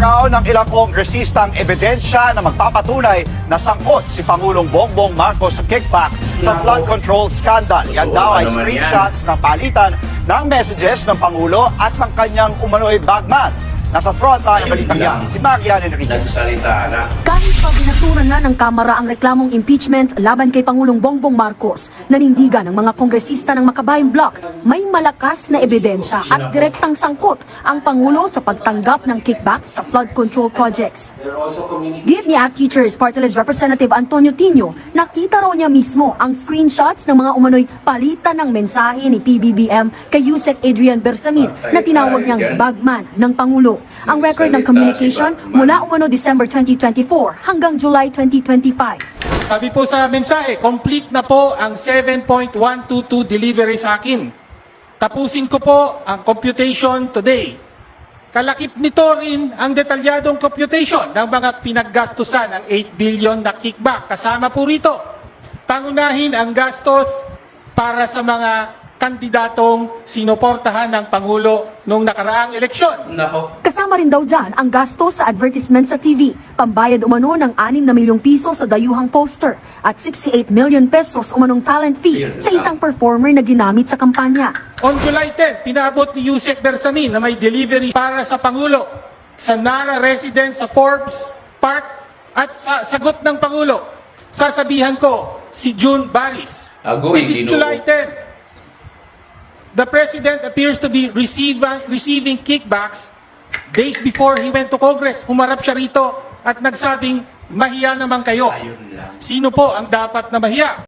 raw ng ilang kongresistang ebidensya na magpapatunay na sangkot si Pangulong Bongbong Marcos sa kickback sa flood control scandal. Yan daw ay screenshots ng palitan ng messages ng Pangulo at ng kanyang umano'y bagman. Nasa frontline ng balitang yan, si Marian Enriquez. Nagsalita na. Kahit pa binasura na ng Kamara ang reklamong impeachment laban kay Pangulong Bongbong Marcos, nanindigan ng mga kongresista ng Makabayan Bloc, may malakas na ebidensya at direktang sangkot ang Pangulo sa pagtanggap ng kickback sa flood control projects. Git ni ACT Teachers Party List Representative Antonio Tino, nakita raw niya mismo ang screenshots ng mga umano'y palitan ng mensahe ni PBBM kay Yusek Adrian Bersamin na tinawag niyang bagman ng Pangulo. Ang record ng communication mula umano December 2024 hanggang July 2025. Sabi po sa mensahe, complete na po ang 7.122 delivery sa akin. Tapusin ko po ang computation today. Kalakip nito rin ang detalyadong computation ng mga pinaggastusan ng 8 billion na kickback. Kasama po rito, pangunahin ang gastos para sa mga kandidatong sinuportahan ng Pangulo noong nakaraang eleksyon. Nako. Kasama rin daw dyan ang gastos sa advertisement sa TV, pambayad umano ng 6 na milyong piso sa dayuhang poster at 68 million pesos umanong talent fee sa isang performer na ginamit sa kampanya. On July 10, pinaabot ni Yusek Bersamin na may delivery para sa Pangulo sa Nara residence sa Forbes Park at sa sagot ng Pangulo. Sasabihan ko si June Baris. This is July 10. The President appears to be receiving kickbacks days before he went to Congress. Humarap siya rito at nagsabing, mahiya naman kayo. Sino po ang dapat na mahiya?